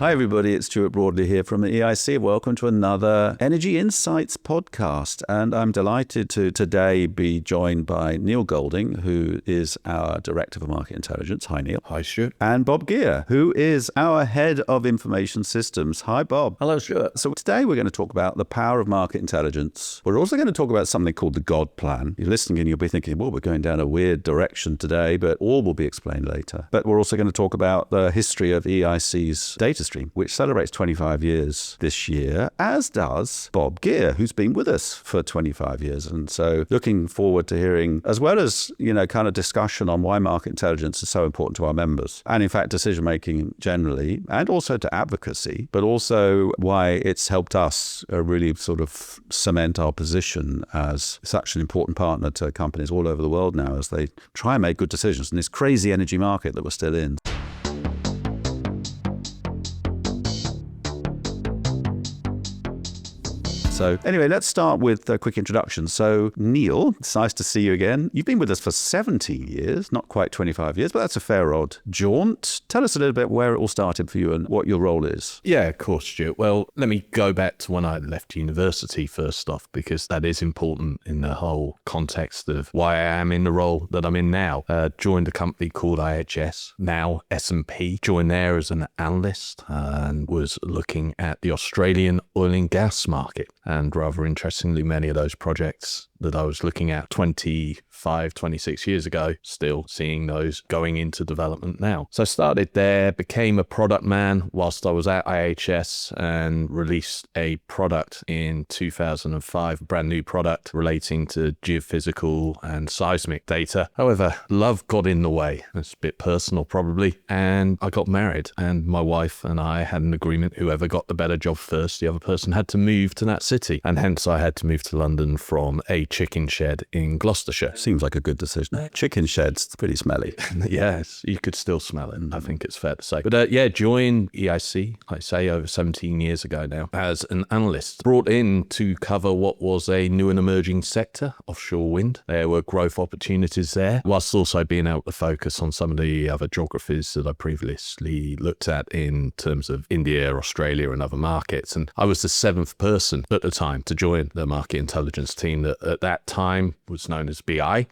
Hi everybody, it's Stuart Broadley here from the EIC. Welcome to another Energy Insights podcast. And I'm delighted to today be joined by Neil Golding, who is our Director for Market Intelligence. Hi Neil. Hi Stuart. And Bob Gear, who is our Head of Information Systems. Hi Bob. Hello Stuart. So today we're going to talk about the power of market intelligence. We're also going to talk about something called the God Plan. You're listening and you'll be thinking, well, we're going down a weird direction today, but all will be explained later. But we're also going to talk about the history of EIC's DataStream, which celebrates 25 years this year, as does Bob Gear, who's been with us for 25 years. And so looking forward to hearing, as well as, kind of discussion on why market intelligence is so important to our members, and in fact, decision-making generally, and also to advocacy, but also why it's helped us really sort of cement our position as such an important partner to companies all over the world now as they try and make good decisions in this crazy energy market that we're still in. So anyway, let's start with a quick introduction. So Neil, it's nice to see you again. You've been with us for 17 years, not quite 25 years, but that's a fair odd jaunt. Tell us a little bit where it all started for you and what your role is. Yeah, of course, Stuart. Well, let me go back to when I left university first off, because that is important in the whole context of why I am in the role that I'm in now. Joined a company called IHS, now S&P. Joined there as an analyst and was looking at the Australian oil and gas market. And rather interestingly, many of those projects that I was looking at 25, 26 years ago, still seeing those going into development now. So I started there, became a product man whilst I was at IHS and released a product in 2005, a brand new product relating to geophysical and seismic data. However, love got in the way. It's a bit personal probably. And I got married and my wife and I had an agreement, whoever got the better job first, the other person had to move to that city. And hence I had to move to London from a chicken shed in Gloucestershire. Seems like a good decision. Chicken shed's pretty smelly. Yes, you could still smell it, I think it's fair to say. But joined EIC, like I say, over 17 years ago now, as an analyst. Brought in to cover what was a new and emerging sector, offshore wind. There were growth opportunities there, whilst also being able to focus on some of the other geographies that I previously looked at in terms of India, Australia and other markets. And I was the seventh person at the time to join the market intelligence team that at that time was known as BI.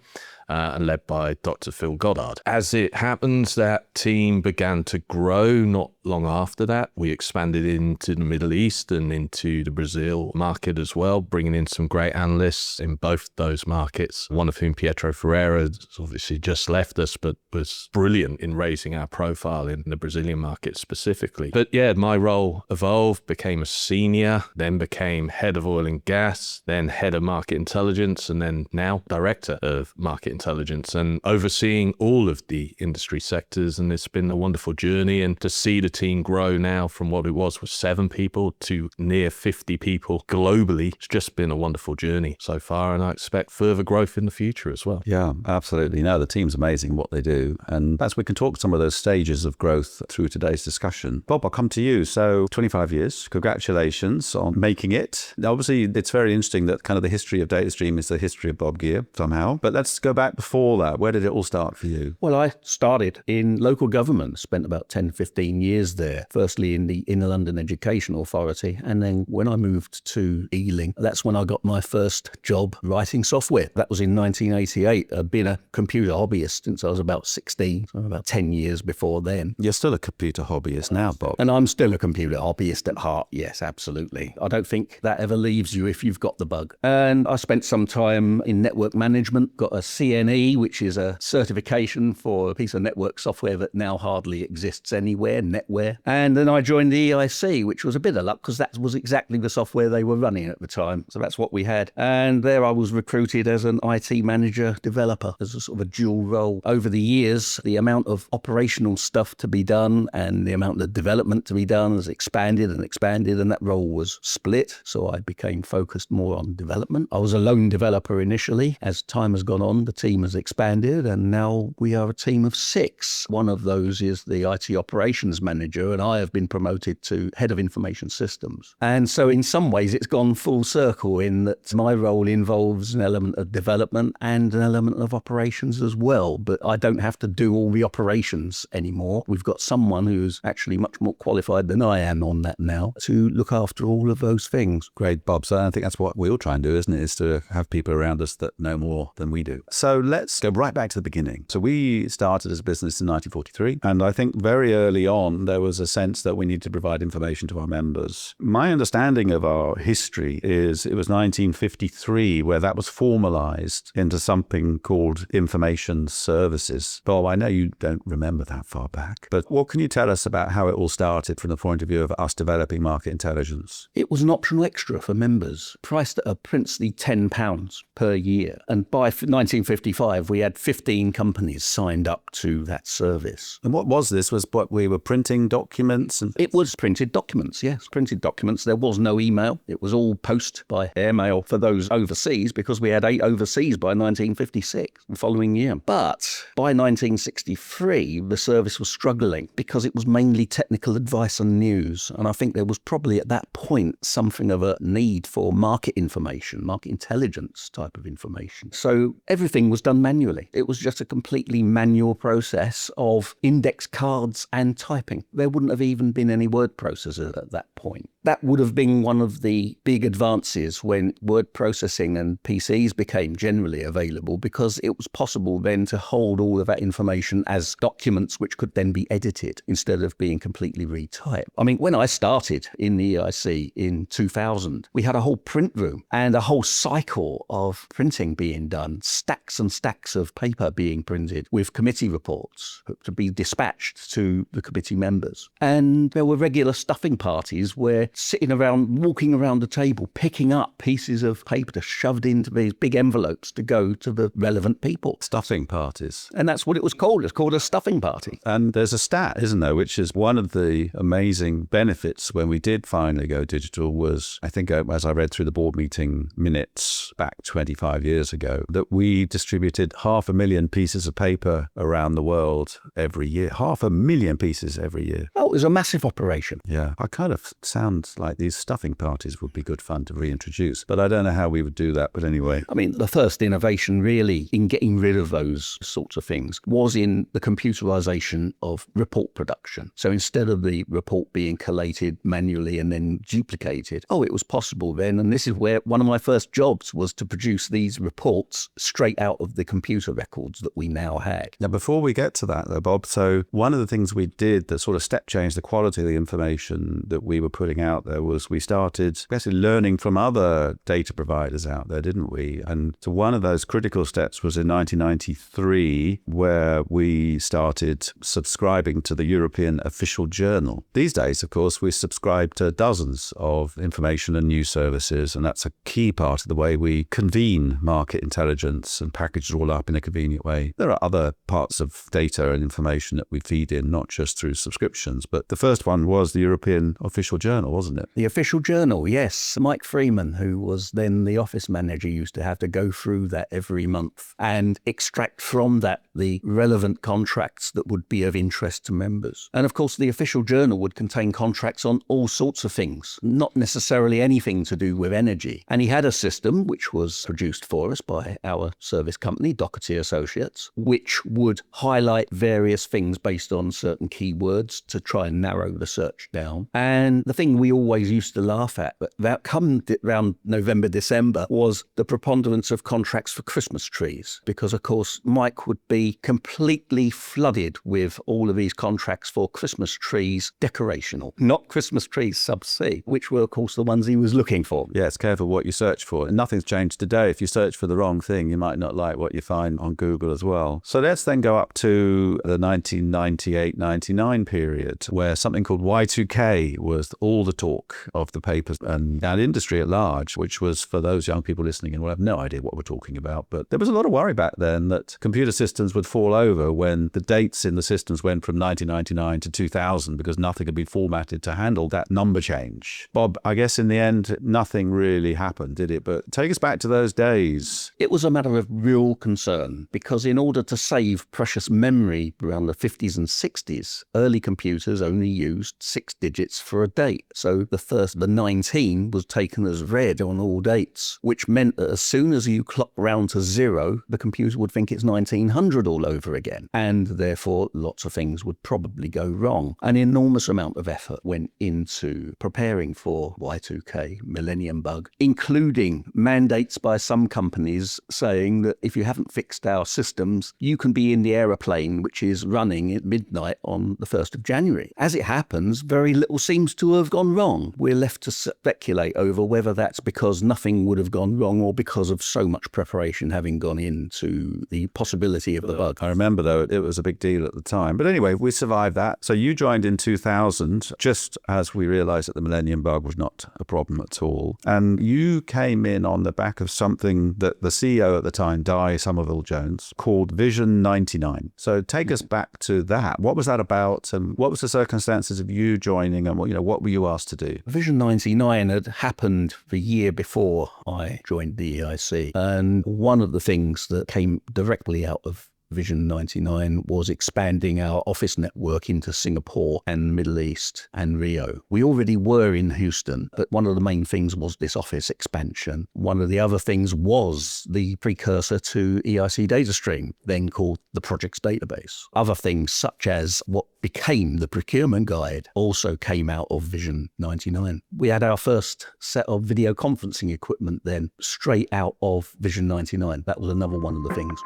And led by Dr. Phil Goddard. As it happens, that team began to grow. Not long after that, we expanded into the Middle East and into the Brazil market as well, bringing in some great analysts in both those markets, one of whom, Pietro Ferreira, has obviously just left us, but was brilliant in raising our profile in the Brazilian market specifically. But yeah, my role evolved, became a senior, then became head of oil and gas, then head of market intelligence, and then now director of market intelligence and overseeing all of the industry sectors. And it's been a wonderful journey, and to see the team grow now from what it was 7 people to near 50 people globally, it's just been a wonderful journey so far, and I expect further growth in the future as well. Yeah, absolutely. No, the team's amazing what they do, and perhaps we can talk some of those stages of growth through today's discussion. Bob, I'll come to you. So 25 years, congratulations on making it. Obviously, it's very interesting that kind of the history of DataStream is the history of Bob Gear somehow, but let's go back before that. Where did it all start for you? Well, I started in local government, spent about 10, 15 years there, firstly in the Inner London Education Authority. And then when I moved to Ealing, that's when I got my first job writing software. That was in 1988. I'd been a computer hobbyist since I was about 16, so about 10 years before then. You're still a computer hobbyist now, Bob. And I'm still a computer hobbyist at heart. Yes, absolutely. I don't think that ever leaves you if you've got the bug. And I spent some time in network management, got a CNE, which is a certification for a piece of network software that now hardly exists anywhere, NetWare. And then I joined the EIC, which was a bit of luck because that was exactly the software they were running at the time. So that's what we had. And there I was recruited as an IT manager developer, as a sort of a dual role. Over the years, the amount of operational stuff to be done and the amount of development to be done has expanded, and that role was split. So I became focused more on development. I was a lone developer initially. As time has gone on, the team has expanded, and now we are a team of 6. One of those is the IT operations manager, and I have been promoted to head of information systems. And so in some ways it's gone full circle in that my role involves an element of development and an element of operations as well. But I don't have to do all the operations anymore. We've got someone who's actually much more qualified than I am on that now to look after all of those things. Great, Bob. So I think that's what we all try and do, isn't it? Is to have people around us that know more than we do. So let's go right back to the beginning. So we started as a business in 1943. And I think very early on, there was a sense that we need to provide information to our members. My understanding of our history is it was 1953 where that was formalized into something called information services. Bob, I know you don't remember that far back, but what can you tell us about how it all started from the point of view of us developing market intelligence? It was an optional extra for members, priced at a princely £10 per year. And by 1955, we had 15 companies signed up to that service. And what was this? Was what we were printing documents? It was printed documents, yes, printed documents. There was no email. It was all post by airmail for those overseas, because we had 8 overseas by 1956, the following year. But by 1963, the service was struggling because it was mainly technical advice and news. And I think there was probably at that point something of a need for market information, market intelligence type of information. So everything was done manually. It was just a completely manual process of index cards and typing. There wouldn't have even been any word processors at that point. That would have been one of the big advances when word processing and PCs became generally available, because it was possible then to hold all of that information as documents which could then be edited instead of being completely retyped. I mean, when I started in the EIC in 2000, we had a whole print room and a whole cycle of printing being done, stacks and stacks of paper being printed with committee reports to be dispatched to the committee members. And there were regular stuffing parties where walking around the table, picking up pieces of paper shoved into these big envelopes to go to the relevant people. Stuffing parties. And that's what it was called. It's called a stuffing party. And there's a stat, isn't there, which is one of the amazing benefits when we did finally go digital was, I think, as I read through the board meeting minutes back 25 years ago, that we distributed 500,000 pieces of paper around the world every year. 500,000 pieces every year. Oh, it was a massive operation. Yeah, I kind of sound like these stuffing parties would be good fun to reintroduce, but I don't know how we would do that. But anyway. I mean, the first innovation really in getting rid of those sorts of things was in the computerization of report production. So instead of the report being collated manually and then duplicated, it was possible then. And this is where one of my first jobs was to produce these reports straight out of the computer records that we now had. Now, before we get to that though, Bob, so one of the things we did that sort of step changed the quality of the information that we were putting out there was we started basically learning from other data providers out there, didn't we? And so one of those critical steps was in 1993, where we started subscribing to the European Official Journal. These days, of course, we subscribe to dozens of information and news services, and that's a key part of the way we convene market intelligence and package it all up in a convenient way. There are other parts of data and information that we feed in, not just through subscriptions, but the first one was the European Official Journal, wasn't it? The Official Journal, yes. Mike Freeman, who was then the office manager, used to have to go through that every month and extract from that the relevant contracts that would be of interest to members. And of course, the Official Journal would contain contracts on all sorts of things, not necessarily anything to do with energy. And he had a system which was produced for us by our service company, Doherty Associates, which would highlight various things based on certain keywords to try and narrow the search down. And the thing we always used to laugh at, but that come around November, December, was the preponderance of contracts for Christmas trees. Because, of course, Mike would be completely flooded with all of these contracts for Christmas trees decorational, not Christmas trees subsea, which were, of course, the ones he was looking for. Yeah, it's careful what you search for. And nothing's changed today. If you search for the wrong thing, you might not like what you find on Google as well. So let's then go up to the 1998-99 period, where something called Y2K was all the talk of the papers and industry at large, which was, for those young people listening in, will have no idea what we're talking about. But there was a lot of worry back then that computer systems would fall over when the dates in the systems went from 1999 to 2000 because nothing had been formatted to handle that number change. Bob, I guess in the end, nothing really happened, did it? But take us back to those days. It was a matter of real concern because in order to save precious memory around the 50s and 60s, early computers only used 6 digits for a date. So the 19 was taken as read on all dates, which meant that as soon as you clock round to 0, the computer would think it's 1900 all over again. And therefore, lots of things would probably go wrong. An enormous amount of effort went into preparing for Y2K, Millennium Bug, including mandates by some companies saying that if you haven't fixed our systems, you can be in the aeroplane which is running at midnight on the 1st of January. As it happens, very little seems to have gone wrong. We're left to speculate over whether that's because nothing would have gone wrong or because of so much preparation having gone into the possibility of the bug. I remember, though, it was a big deal at the time. But anyway, we survived that. So you joined in 2000, just as we realized that the Millennium Bug was not a problem at all. And you came in on the back of something that the CEO at the time, Di Somerville-Jones, called Vision 99. So take us back to that. What was that about? And what was the circumstances of you joining? And what were you asked to do? Vision 99 had happened the year before I joined the EIC. And one of the things that came directly out of Vision 99 was expanding our office network into Singapore and Middle East and Rio. We already were in Houston, but one of the main things was this office expansion. One of the other things was the precursor to EIC DataStream, then called the Projects Database. Other things such as what became the procurement guide also came out of Vision 99. We had our first set of video conferencing equipment then straight out of Vision 99. That was another one of the things.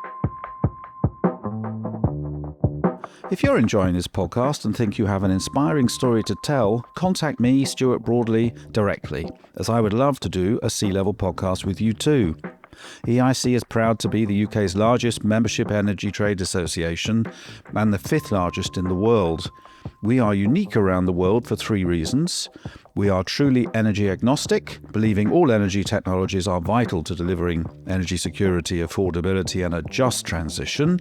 If you're enjoying this podcast and think you have an inspiring story to tell, contact me, Stuart Broadley, directly, as I would love to do a C-level podcast with you too. EIC is proud to be the UK's largest membership energy trade association and the 5th largest in the world. We are unique around the world for 3 reasons. We are truly energy agnostic, believing all energy technologies are vital to delivering energy security, affordability, and a just transition.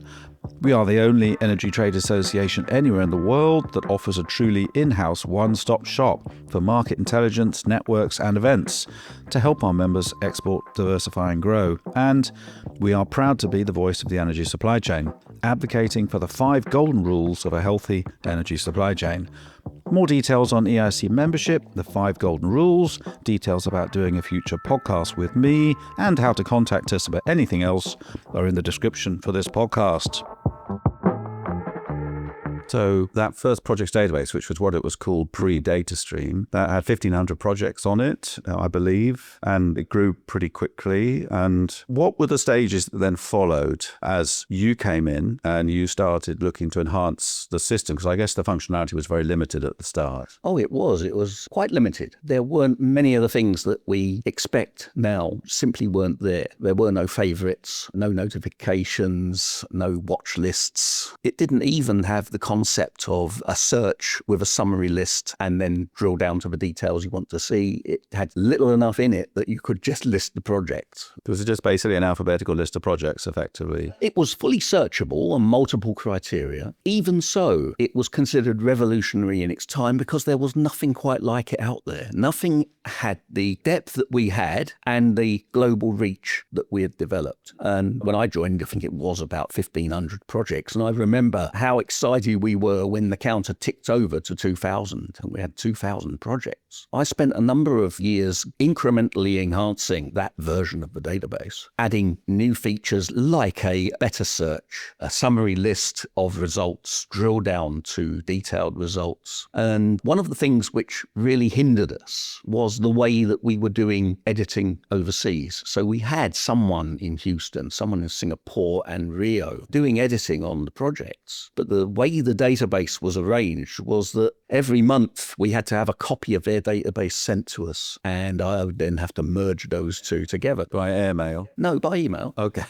We are the only energy trade association anywhere in the world that offers a truly in-house one-stop shop for market intelligence, networks, and events to help our members export, diversify, and grow. And we are proud to be the voice of the energy supply chain, advocating for the 5 golden rules of a healthy energy supply chain. More details on EIC membership, the 5 golden rules, details about doing a future podcast with me, and how to contact us about anything else are in the description for this podcast. So that first projects database, which was what it was called pre-DataStream, that had 1,500 projects on it, I believe, and it grew pretty quickly. And what were the stages that then followed as you came in and you started looking to enhance the system? Because I guess the functionality was very limited at the start. Oh, it was. It was quite limited. There weren't many of the things that we expect now, simply weren't there. There were no favorites, no notifications, no watch lists. It didn't even have the concept of a search with a summary list and then drill down to the details you want to see. It had little enough in it that you could just list the projects. It was just basically an alphabetical list of projects, effectively. It was fully searchable on multiple criteria. Even so, it was considered revolutionary in its time because there was nothing quite like it out there. Nothing had the depth that we had and the global reach that we had developed. And when I joined, I think it was about 1,500 projects. And I remember how excited we were when the counter ticked over to 2,000 and we had 2,000 projects. I spent a number of years incrementally enhancing that version of the database, adding new features like a better search, a summary list of results, drill down to detailed results. And one of the things which really hindered us was the way that we were doing editing overseas. So we had someone in Houston, someone in Singapore and Rio doing editing on the projects, but the way the database was arranged was that Every month we had to have a copy of their database sent to us, and I would then have to merge those two together. By airmail? No, by email. Okay.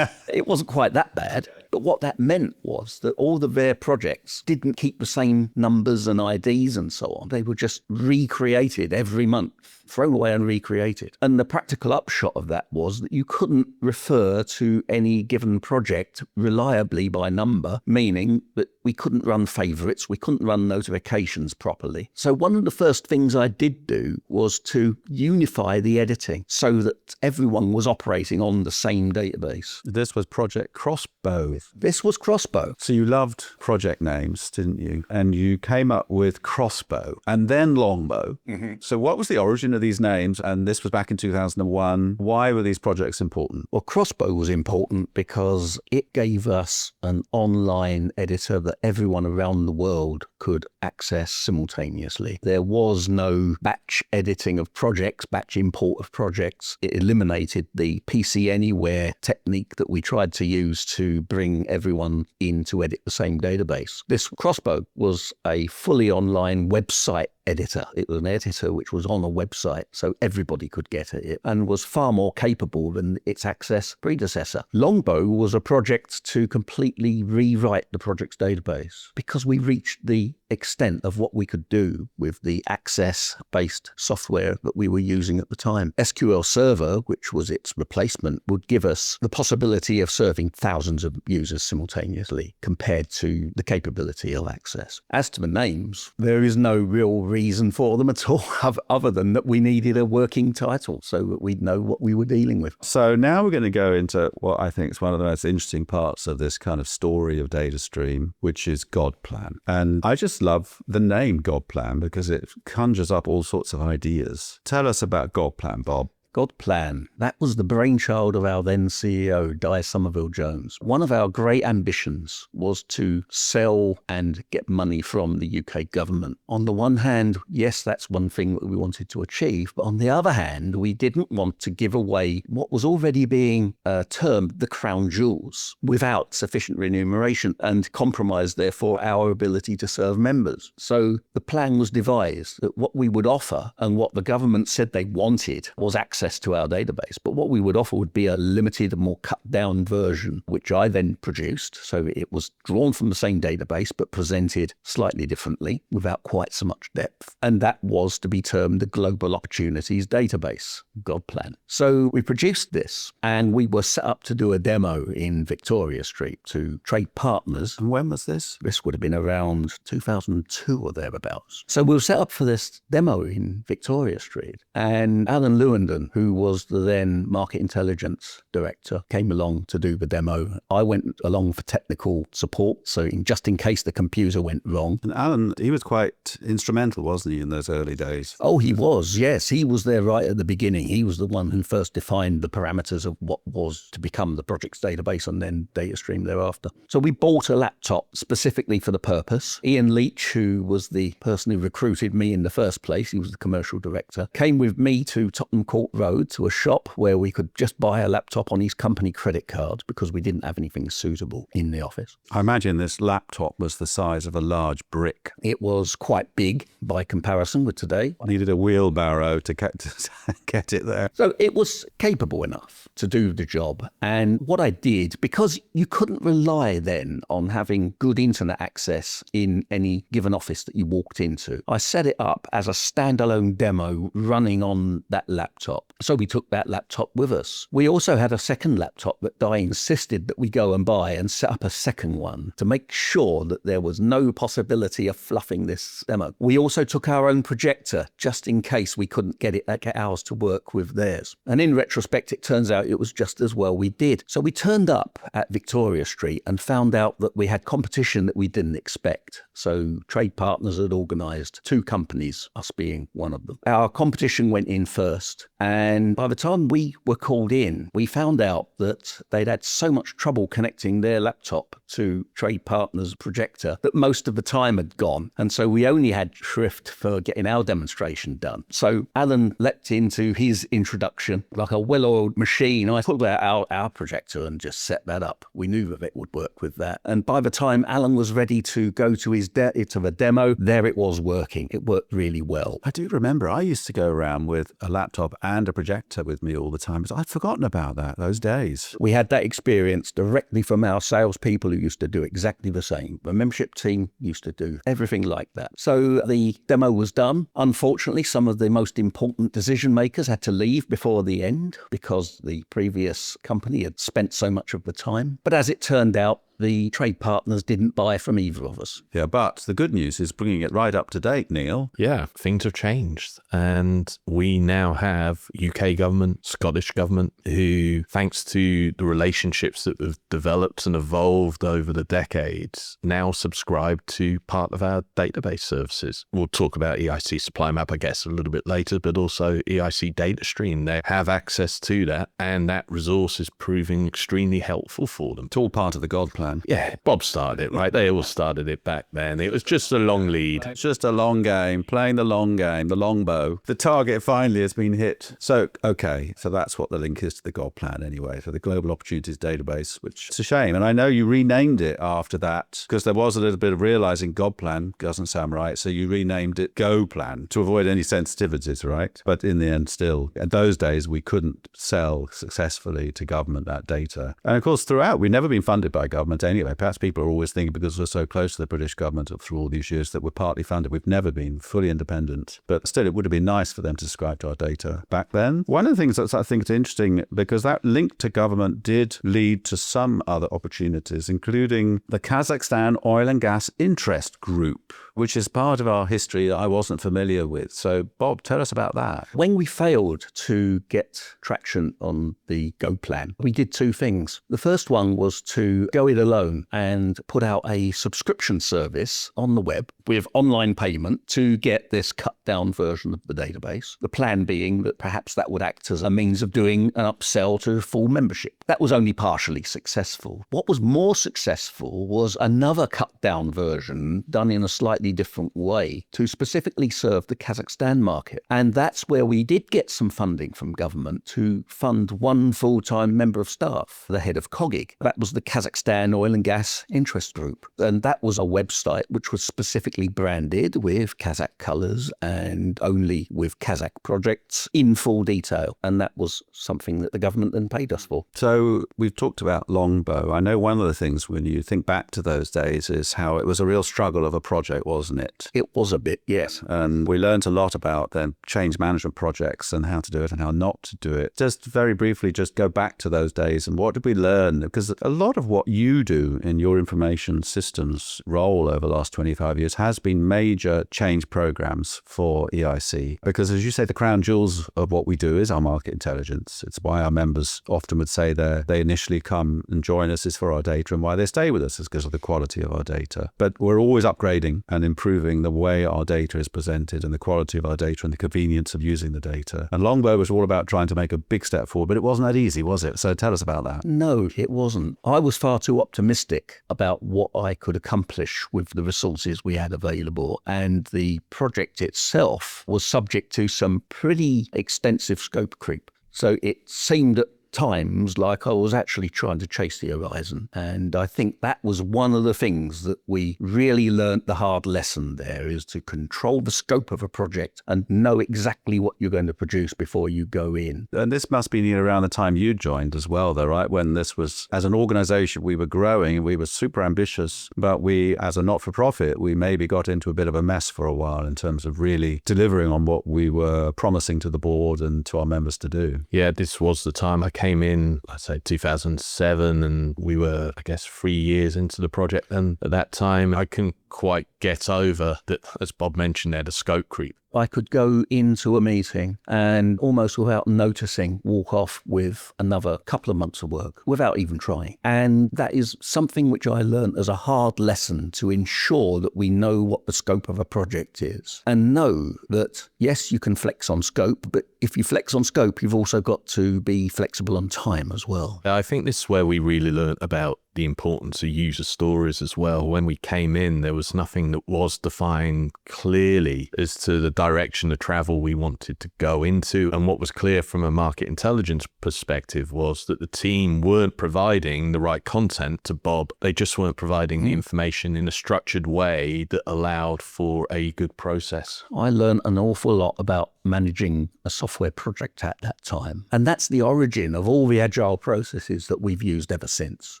It wasn't quite that bad. But what that meant was that all their projects didn't keep the same numbers and IDs and so on. They were just recreated every month, thrown away and recreated. And the practical upshot of that was that you couldn't refer to any given project reliably by number, meaning that we couldn't run favorites, we couldn't run notifications properly. So one of the first things I did do was to unify the editing so that everyone was operating on the same database. This was Project Crossbow. This was Crossbow. So you loved project names, didn't you? And you came up with Crossbow and then Longbow. Mm-hmm. So what was the origin of these names? And this was back in 2001. Why were these projects important? Well, Crossbow was important because it gave us an online editor that everyone around the world could access simultaneously. There was no batch editing of projects, batch import of projects. It eliminated the PC Anywhere technique that we tried to use to bring everyone in to edit the same database. This Crossbow was a fully online website editor. It was an editor which was on a website, so everybody could get at it, and was far more capable than its Access predecessor. Longbow was a project to completely rewrite the project's database because we reached the extent of what we could do with the Access-based software that we were using at the time. SQL Server, which was its replacement, would give us the possibility of serving thousands of users simultaneously compared to the capability of Access. As to the names, there is no real reason for them at all other than that we needed a working title so that we'd know what we were dealing with. So now we're going to go into what I think is one of the most interesting parts of this kind of story of DataStream, which is God Plan. And I just love the name God Plan because it conjures up all sorts of ideas. Tell us about God Plan, Bob. God Plan, that was the brainchild of our then CEO, Di Somerville-Jones. One of our great ambitions was to sell and get money from the UK government. On the one hand, yes, that's one thing that we wanted to achieve, but on the other hand, we didn't want to give away what was already being termed the crown jewels without sufficient remuneration and compromise, therefore, our ability to serve members. So the plan was devised that what we would offer and what the government said they wanted was access to our database. But what we would offer would be a limited and more cut down version, which I then produced. So it was drawn from the same database, but presented slightly differently without quite so much depth. And that was to be termed the Global Opportunities Database, God Plan. So we produced this and we were set up to do a demo in Victoria Street to trade partners. And when was this? This would have been around 2002 or thereabouts. So we were set up for this demo in Victoria Street. And Alan Lewandon, who was the then market intelligence director, came along to do the demo. I went along for technical support, so just in case the computer went wrong. And Alan, he was quite instrumental, wasn't he, in those early days? Oh, he was, yes. He was there right at the beginning. He was the one who first defined the parameters of what was to become the project's database and then DataStream thereafter. So we bought a laptop specifically for the purpose. Ian Leach, who was the person who recruited me in the first place, he was the commercial director, came with me to Tottenham Court Road to a shop where we could just buy a laptop on his company credit card because we didn't have anything suitable in the office. I imagine this laptop was the size of a large brick. It was quite big by comparison with today. I needed a wheelbarrow to get it there. So it was capable enough to do the job. And what I did, because you couldn't rely then on having good internet access in any given office that you walked into, I set it up as a standalone demo running on that laptop. So we took that laptop with us. We also had a second laptop that Di insisted that we go and buy and set up a second one to make sure that there was no possibility of fluffing this demo. We also took our own projector just in case we couldn't get ours to work with theirs. And in retrospect, it turns out it was just as well we did. So we turned up at Victoria Street and found out that we had competition that we didn't expect. So trade partners had organised 2 companies, us being one of them. Our competition went in first And by the time we were called in, we found out that they'd had so much trouble connecting their laptop to Trade Partners' projector that most of the time had gone. And so we only had Shrift for getting our demonstration done. So Alan leapt into his introduction like a well-oiled machine. I pulled out our projector and just set that up. We knew that it would work with that. And by the time Alan was ready to go to to the demo, there it was working. It worked really well. I do remember I used to go around with a laptop and a projector with me all the time. I'd forgotten about those days. We had that experience directly from our salespeople who used to do exactly the same. The membership team used to do everything like that. So the demo was done. Unfortunately, some of the most important decision makers had to leave before the end because the previous company had spent so much of the time. But as it turned out, the Trade Partners didn't buy from either of us. Yeah, but the good news is bringing it right up to date, Neil. Yeah, things have changed. And we now have UK government, Scottish government, who, thanks to the relationships that have developed and evolved over the decades, now subscribe to part of our database services. We'll talk about EIC Supply Map, I guess, a little bit later, but also EIC DataStream. They have access to that, and that resource is proving extremely helpful for them. It's all part of the God plan. Yeah, Bob started it, right? They all started it back then. It was just a long lead. It's just a long game, playing the long game, the long bow. The target finally has been hit. So, okay, so that's what the link is to the God plan anyway, for the Global Opportunities Database, which is a shame. And I know you renamed it after that because there was a little bit of realizing God plan doesn't sound right. So you renamed it Go Plan to avoid any sensitivities, right? But in the end, still, in those days, we couldn't sell successfully to government that data. And of course, throughout, we've never been funded by government anyway. Perhaps people are always thinking because we're so close to the British government through all these years that we're partly funded. We've never been fully independent. But still, it would have been nice for them to subscribe to our data back then. One of the things that I think is interesting, because that link to government did lead to some other opportunities, including the Kazakhstan Oil and Gas Interest Group, which is part of our history that I wasn't familiar with. So, Bob, tell us about that. When we failed to get traction on the Go plan, we did two things. The first one was to go it alone and put out a subscription service on the web with online payment to get this cut down version of the database. The plan being that perhaps that would act as a means of doing an upsell to full membership. That was only partially successful. What was more successful was another cut down version done in a slightly different way to specifically serve the Kazakhstan market. And that's where we did get some funding from government to fund one full-time member of staff, the head of COGIG. That was the Kazakhstan Oil and Gas Interest Group. And that was a website which was specifically branded with Kazakh colours and only with Kazakh projects in full detail. And that was something that the government then paid us for. So we've talked about Longbow. I know one of the things when you think back to those days is how it was a real struggle of a project, wasn't it? It was a bit, yes. And we learned a lot about then change management projects and how to do it and how not to do it. Just very briefly, just go back to those days and what did we learn? Because a lot of what you do in your information systems role over the last 25 years has been major change programs for EIC. Because as you say, the crown jewels of what we do is our market intelligence. It's why our members often would say they initially come and join us is for our data, and why they stay with us is because of the quality of our data. But we're always upgrading and improving the way our data is presented and the quality of our data and the convenience of using the data. And Longbow was all about trying to make a big step forward, but it wasn't that easy, was it? So tell us about that. No, it wasn't. I was far too optimistic about what I could accomplish with the resources we had available. And the project itself was subject to some pretty extensive scope creep. So it seemed at times like I was actually trying to chase the horizon. And I think that was one of the things that we really learnt the hard lesson there, is to control the scope of a project and know exactly what you're going to produce before you go in. And this must be near around the time you joined as well, though, right? When this was, as an organization, we were growing and we were super ambitious, but we, as a not-for-profit, we maybe got into a bit of a mess for a while in terms of really delivering on what we were promising to the board and to our members to do. Yeah, this was the time I came in, I'd say 2007, and we were, I guess, 3 years into the project. And at that time, I couldn't quite get over that, as Bob mentioned there, the scope creep. I could go into a meeting and almost without noticing walk off with another couple of months of work without even trying. And that is something which I learned as a hard lesson to ensure that we know what the scope of a project is and know that, yes, you can flex on scope, but if you flex on scope, you've also got to be flexible on time as well. I think this is where we really learned about the importance of user stories as well. When we came in, there was nothing that was defined clearly as to the direction of travel we wanted to go into. And what was clear from a market intelligence perspective was that the team weren't providing the right content to Bob. They just weren't providing the information in a structured way that allowed for a good process. I learned an awful lot about managing a software project at that time. And that's the origin of all the agile processes that we've used ever since.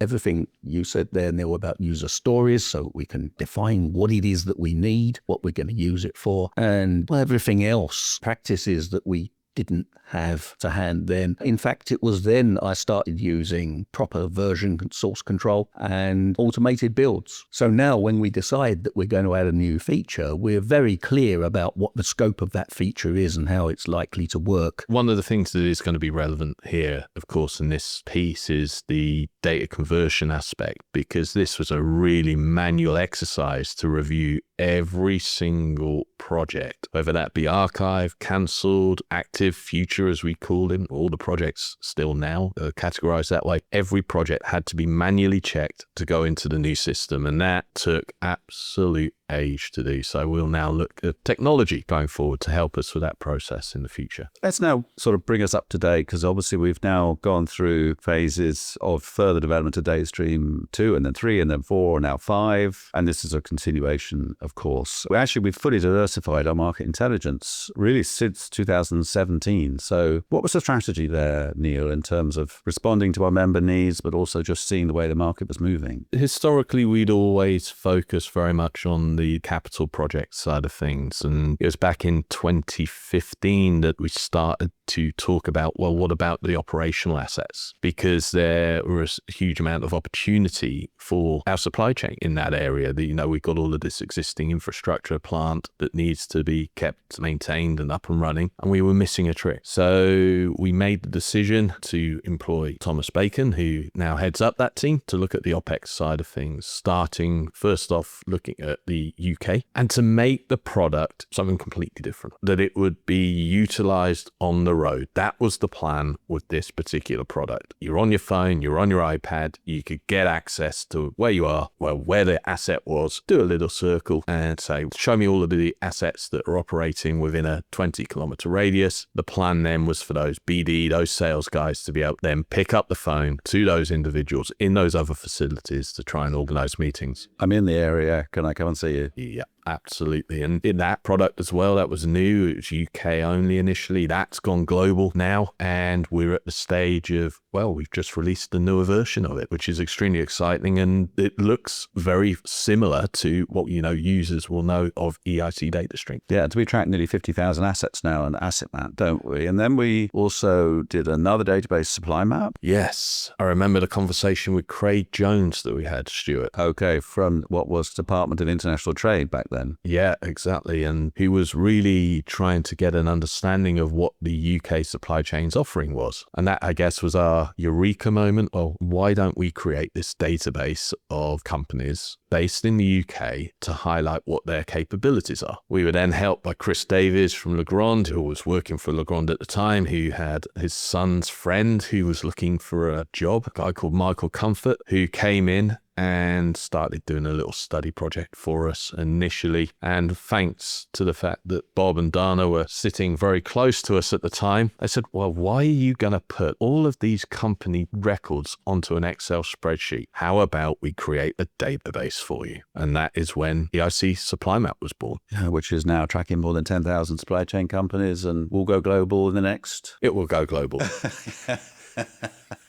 Everything you said there, Neil, about user stories, so we can define what it is that we need, what we're going to use it for, and everything else, practices that we didn't have to hand then. In fact, it was then I started using proper version source control and automated builds. So now when we decide that we're going to add a new feature, we're very clear about what the scope of that feature is and how it's likely to work. One of the things that is going to be relevant here, of course, in this piece is the data conversion aspect, because this was a really manual exercise to review every single project, whether that be archived, cancelled, active, future as we call them, all the projects still now are categorized that way. Every project had to be manually checked to go into the new system, and that took absolute age to do. So we'll now look at technology going forward to help us with that process in the future. Let's now sort of bring us up to date, because obviously we've now gone through phases of further development of DataStream 2 and then 3 and then 4 and now 5. And this is a continuation, of course. We've fully diversified our market intelligence really since 2017. So what was the strategy there, Neil, in terms of responding to our member needs, but also just seeing the way the market was moving? Historically, we'd always focused very much on the capital project side of things. And it was back in 2015 that we started to talk about, well, what about the operational assets? Because there was a huge amount of opportunity for our supply chain in that area. We've got all of this existing infrastructure plant that needs to be kept maintained and up and running, and we were missing a trick. So we made the decision to employ Thomas Bacon, who now heads up that team, to look at the OPEX side of things, starting first off looking at the UK, and to make the product something completely different, that it would be utilized on the road. That was the plan with this particular product. You're on your phone, you're on your iPad, you could get access to where you are, where the asset was, do a little circle and say, show me all of the assets that are operating within a 20-kilometer radius. The plan then was for those BD, those sales guys, to be able to then pick up the phone to those individuals in those other facilities to try and organize meetings. I'm in the area. Can I come and see you? Yeah. Absolutely. And in that product as well, that was new. It was UK only initially. That's gone global now. And we're at the stage of, we've just released a newer version of it, which is extremely exciting. And it looks very similar to what, users will know of EIC DataStream. Yeah, we track nearly 50,000 assets now on Asset Map, don't we? And then we also did another database, Supply Map. Yes. I remember the conversation with Craig Jones that we had, Stuart. Okay, from what was Department of International Trade back then. Yeah, exactly. And he was really trying to get an understanding of what the UK supply chain's offering was. And that, I guess, was our eureka moment. Well, why don't we create this database of companies based in the UK to highlight what their capabilities are? We were then helped by Chris Davies from Legrand, who was working for Legrand at the time, who had his son's friend who was looking for a job, a guy called Michael Comfort, who came in and started doing a little study project for us initially. And thanks to the fact that Bob and Dana were sitting very close to us at the time, they said, well, why are you going to put all of these company records onto an Excel spreadsheet? How about we create a database for you? And that is when EIC Supply Map was born. Which is now tracking more than 10,000 supply chain companies and will go global in the next... It will go global.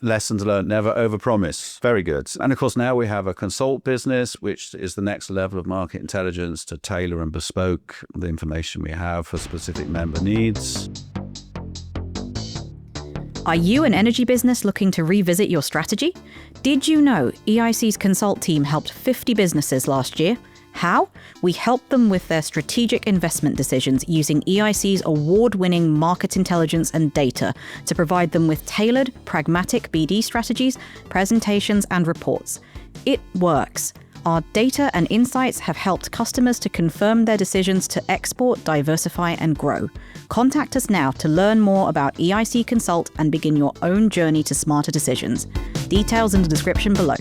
Lessons learned, never overpromise. Very good. And of course, now we have a consult business, which is the next level of market intelligence to tailor and bespoke the information we have for specific member needs. Are you an energy business looking to revisit your strategy? Did you know EIC's consult team helped 50 businesses last year? How? We help them with their strategic investment decisions using EIC's award-winning market intelligence and data to provide them with tailored, pragmatic BD strategies, presentations, and reports. It works. Our data and insights have helped customers to confirm their decisions to export, diversify, and grow. Contact us now to learn more about EIC Consult and begin your own journey to smarter decisions. Details in the description below.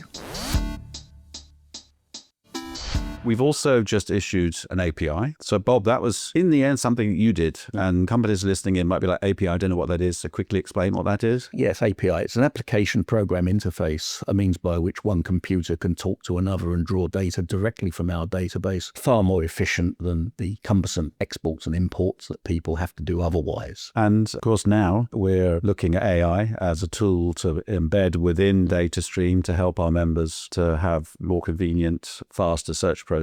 We've also just issued an API. So Bob, that was in the end something that you did, and companies listening in might be like, API, I don't know what that is. So quickly explain what that is. Yes, API. It's an application program interface, a means by which one computer can talk to another and draw data directly from our database. Far more efficient than the cumbersome exports and imports that people have to do otherwise. And of course, now we're looking at AI as a tool to embed within DataStream to help our members to have more convenient, faster search process.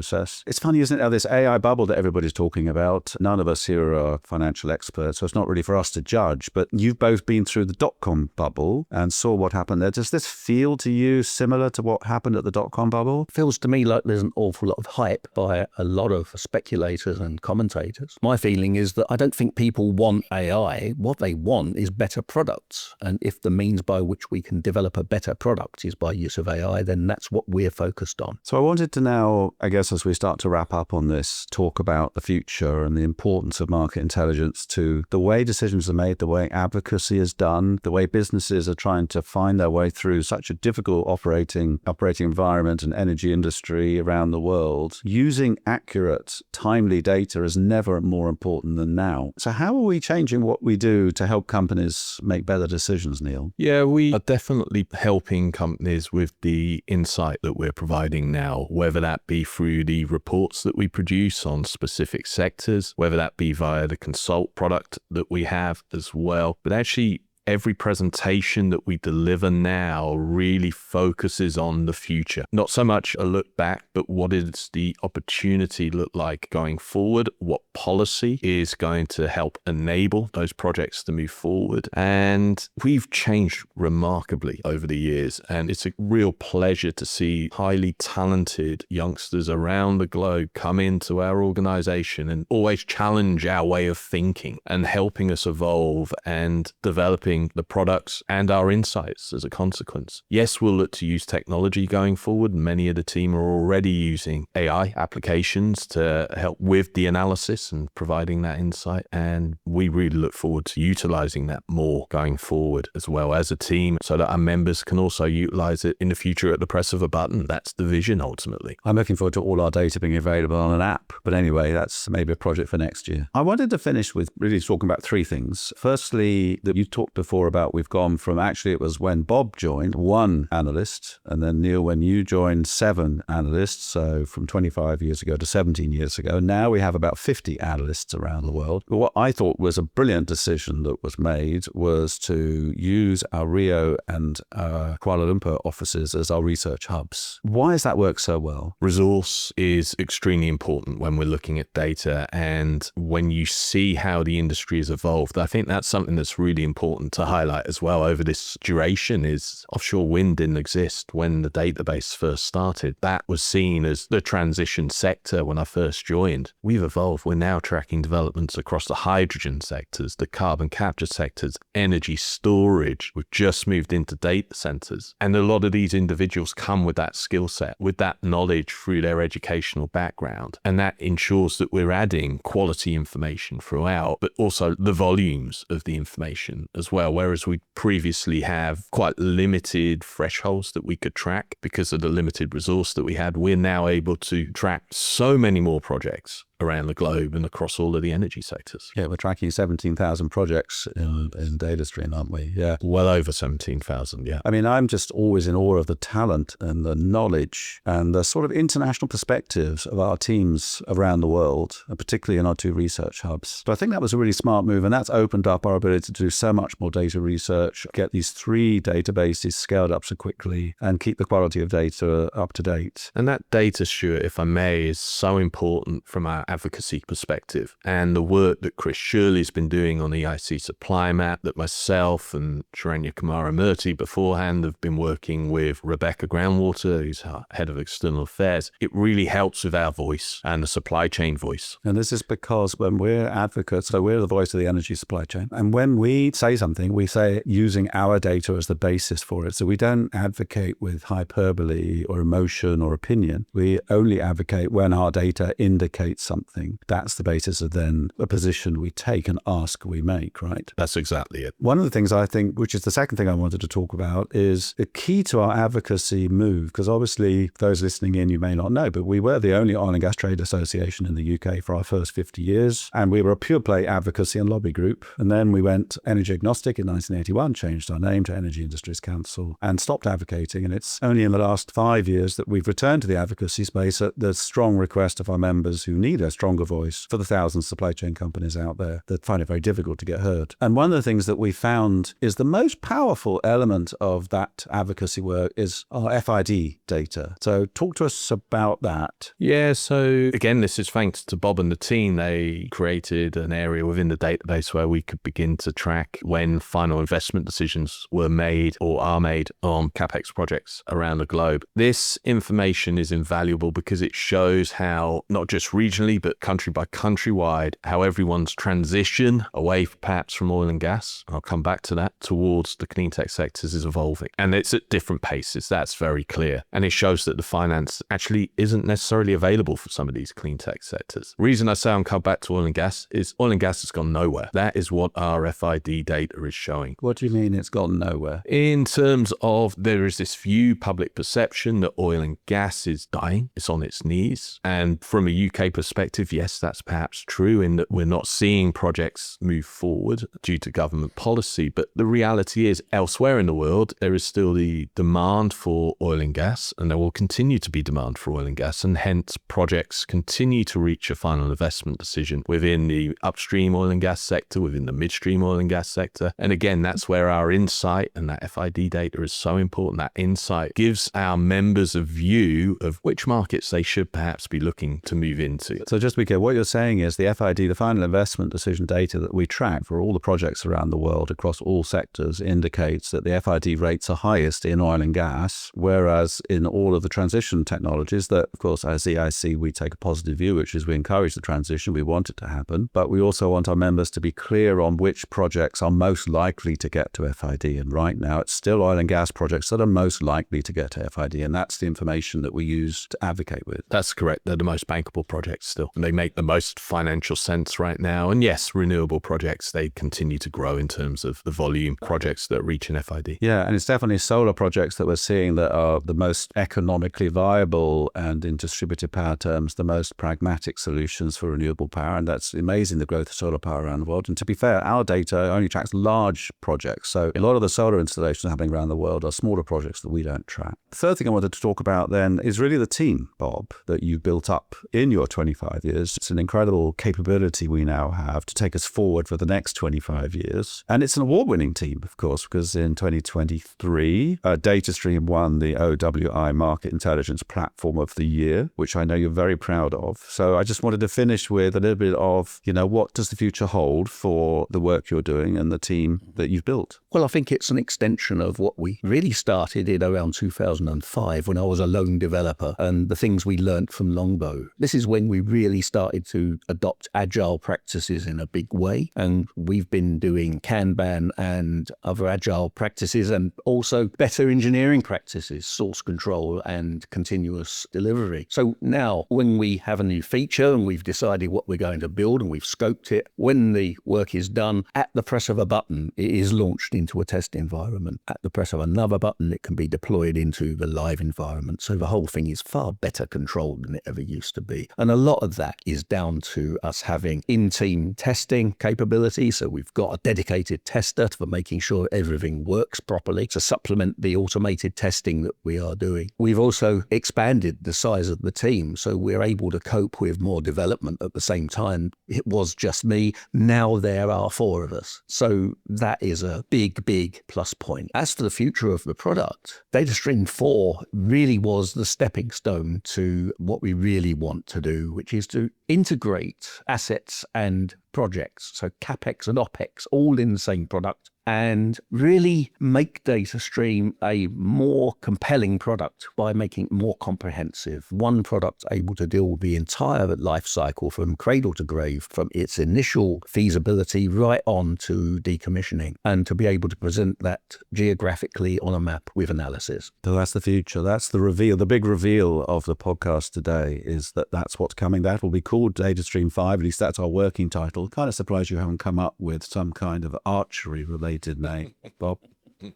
It's funny, isn't it, how this AI bubble that everybody's talking about, none of us here are financial experts, so it's not really for us to judge, but you've both been through the dot-com bubble and saw what happened there. Does this feel to you similar to what happened at the dot-com bubble? It feels to me like there's an awful lot of hype by a lot of speculators and commentators. My feeling is that I don't think people want AI. What they want is better products. And if the means by which we can develop a better product is by use of AI, then that's what we're focused on. So I wanted to now, I guess, as we start to wrap up on this, talk about the future and the importance of market intelligence to the way decisions are made, the way advocacy is done, the way businesses are trying to find their way through such a difficult operating environment and energy industry around the world. Using accurate, timely data is never more important than now. So how are we changing what we do to help companies make better decisions, Neil? Yeah, we are definitely helping companies with the insight that we're providing now, whether that be through the reports that we produce on specific sectors, whether that be via the Consult product that we have as well. But actually, every presentation that we deliver now really focuses on the future. Not so much a look back, but what does the opportunity look like going forward? What policy is going to help enable those projects to move forward? And we've changed remarkably over the years. And it's a real pleasure to see highly talented youngsters around the globe come into our organization and always challenge our way of thinking and helping us evolve and developing the products and our insights as a consequence. Yes, we'll look to use technology going forward. Many of the team are already using AI applications to help with the analysis and providing that insight. And we really look forward to utilizing that more going forward as well as a team so that our members can also utilize it in the future at the press of a button. That's the vision ultimately. I'm looking forward to all our data being available on an app. But anyway, that's maybe a project for next year. I wanted to finish with really talking about three things. Firstly, that you talked before about we've gone from, actually it was when Bob joined, 1 analyst, and then Neil, when you joined, 7 analysts, so from 25 years ago to 17 years ago. Now we have about 50 analysts around the world. But what I thought was a brilliant decision that was made was to use our Rio and our Kuala Lumpur offices as our research hubs. Why has that worked so well? Resource is extremely important when we're looking at data, and when you see how the industry has evolved, I think that's something that's really important to highlight as well over this duration. Is offshore wind didn't exist when the database first started. That was seen as the transition sector when I first joined. We've evolved. We're now tracking developments across the hydrogen sectors, the carbon capture sectors, energy storage. We've just moved into data centers. And a lot of these individuals come with that skill set, with that knowledge through their educational background. And that ensures that we're adding quality information throughout, but also the volumes of the information as well. Whereas we previously have quite limited thresholds that we could track because of the limited resource that we had, we're now able to track so many more projects around the globe and across all of the energy sectors. Yeah, we're tracking 17,000 projects in DataStream, aren't we? Yeah. Well over 17,000, yeah. I mean, I'm just always in awe of the talent and the knowledge and the sort of international perspectives of our teams around the world, and particularly in our 2 research hubs. So I think that was a really smart move, and that's opened up our ability to do so much more data research, get these 3 databases scaled up so quickly, and keep the quality of data up to date. And that data, Stuart, if I may, is so important from our advocacy perspective. And the work that Chris Shirley's been doing on EIC Supply Map, that myself and Sharanya Kumara-Murthy beforehand have been working with Rebecca Groundwater, who's our head of external affairs, it really helps with our voice and the supply chain voice. And this is because when we're advocates, so we're the voice of the energy supply chain. And when we say something, we say it using our data as the basis for it. So we don't advocate with hyperbole or emotion or opinion. We only advocate when our data indicates something. That's the basis of then a position we take, an ask we make, right? That's exactly it. One of the things I think, which is the second thing I wanted to talk about, is the key to our advocacy move, because obviously those listening in, you may not know, but we were the only oil and gas trade association in the UK for our first 50 years. And we were a pure play advocacy and lobby group. And then we went energy agnostic in 1981, changed our name to Energy Industries Council and stopped advocating. And it's only in the last 5 years that we've returned to the advocacy space at the strong request of our members who need a stronger voice for the thousands of supply chain companies out there that find it very difficult to get heard. And one of the things that we found is the most powerful element of that advocacy work is our FID data. So talk to us about that. Yeah, so again, this is thanks to Bob and the team. They created an area within the database where we could begin to track when final investment decisions were made or are made on CapEx projects around the globe. This information is invaluable because it shows how, not just regionally, but country by country wide, how everyone's transition away perhaps from oil and gas, I'll come back to that, towards the clean tech sectors is evolving. And it's at different paces, that's very clear. And it shows that the finance actually isn't necessarily available for some of these clean tech sectors. The reason I say I'll come back to oil and gas is oil and gas has gone nowhere. That is what our FID data is showing. What do you mean it's gone nowhere? In terms of, there is this view, public perception, that oil and gas is dying, it's on its knees. And from a UK perspective, yes, that's perhaps true in that we're not seeing projects move forward due to government policy. But the reality is, elsewhere in the world, there is still the demand for oil and gas, and there will continue to be demand for oil and gas, and hence projects continue to reach a final investment decision within the upstream oil and gas sector, within the midstream oil and gas sector. And again, that's where our insight and that FID data is so important. That insight gives our members a view of which markets they should perhaps be looking to move into. So just to be clear, what you're saying is the FID, the final investment decision data that we track for all the projects around the world across all sectors, indicates that the FID rates are highest in oil and gas, whereas in all of the transition technologies that, of course, as EIC, we take a positive view, which is we encourage the transition, we want it to happen, but we also want our members to be clear on which projects are most likely to get to FID. And right now, it's still oil and gas projects that are most likely to get to FID, and that's the information that we use to advocate with. That's correct. They're the most bankable projects still. And they make the most financial sense right now. And yes, renewable projects, they continue to grow in terms of the volume projects that reach an FID. Yeah, and it's definitely solar projects that we're seeing that are the most economically viable and, in distributed power terms, the most pragmatic solutions for renewable power. And that's amazing, the growth of solar power around the world. And to be fair, our data only tracks large projects. So a lot of the solar installations happening around the world are smaller projects that we don't track. The third thing I wanted to talk about then is really the team, Bob, that you built up in your 25 years. It's an incredible capability we now have to take us forward for the next 25 years. And it's an award-winning team, of course, because in 2023, DataStream won the OWI Market Intelligence Platform of the Year, which I know you're very proud of. So I just wanted to finish with a little bit of, what does the future hold for the work you're doing and the team that you've built? Well, I think it's an extension of what we really started in around 2005 when I was a lone developer, and the things we learnt from Longbow. This is when we really started to adopt agile practices in a big way. And we've been doing Kanban and other agile practices, and also better engineering practices, source control and continuous delivery. So now when we have a new feature and we've decided what we're going to build and we've scoped it, when the work is done, at the press of a button, it is launched into a test environment. At the press of another button, it can be deployed into the live environment. So the whole thing is far better controlled than it ever used to be. And a lot of that is down to us having in-team testing capability. So we've got a dedicated tester for making sure everything works properly to supplement the automated testing that we are doing. We've also expanded the size of the team, so we're able to cope with more development at the same time. It was just me. Now there are 4 of us. So that is a big, big plus point. As for the future of the product, DataStream 4 really was the stepping stone to what we really want to do, which is is to integrate assets and projects, so CapEx and OpEx, all in the same product, and really make DataStream a more compelling product by making it more comprehensive. One product able to deal with the entire life cycle from cradle to grave, from its initial feasibility right on to decommissioning, and to be able to present that geographically on a map with analysis. So that's the future. That's the reveal. The big reveal of the podcast today is that that's what's coming. That will be called DataStream 5. At least that's our working title. Kind of surprised you haven't come up with some kind of archery-related name, Bob.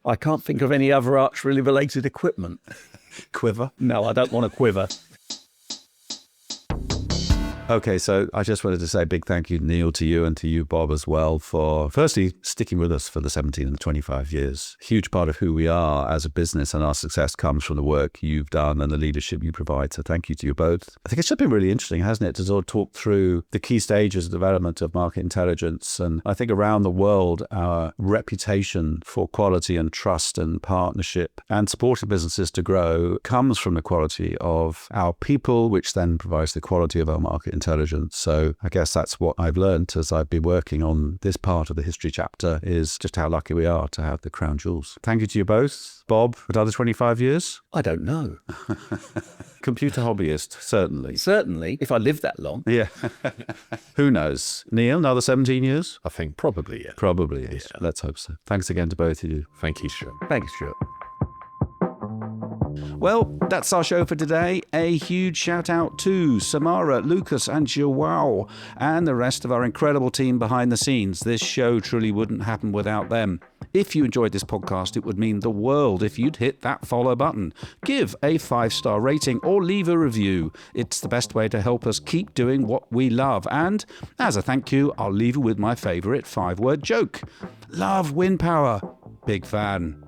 I can't think of any other archery-related equipment. Quiver? No, I don't want a quiver. Okay, so I just wanted to say a big thank you, Neil, to you and to you, Bob, as well, for firstly sticking with us for the 17 and the 25 years. Huge part of who we are as a business and our success comes from the work you've done and the leadership you provide. So thank you to you both. I think it's just been really interesting, hasn't it, to sort of talk through the key stages of development of market intelligence. And I think around the world, our reputation for quality and trust and partnership and supporting businesses to grow comes from the quality of our people, which then provides the quality of our market intelligence. So I guess that's what I've learned as I've been working on this part of the history chapter, is just how lucky we are to have the crown jewels. Thank you to you both. Bob, another 25 years? I don't know. Computer hobbyist, certainly. Certainly, if I live that long. Yeah. Who knows? Neil, another 17 years? I think probably, yeah. Probably, yes. Yeah. Let's hope so. Thanks again to both of you. Thank you, Stuart. Thanks, Stuart. Well, that's our show for today. A huge shout out to Samara, Lucas and Joao and the rest of our incredible team behind the scenes. This show truly wouldn't happen without them. If you enjoyed this podcast, it would mean the world if you'd hit that follow button. Give a 5-star rating or leave a review. It's the best way to help us keep doing what we love. And as a thank you, I'll leave you with my favourite 5-word joke. Love wind power. Big fan.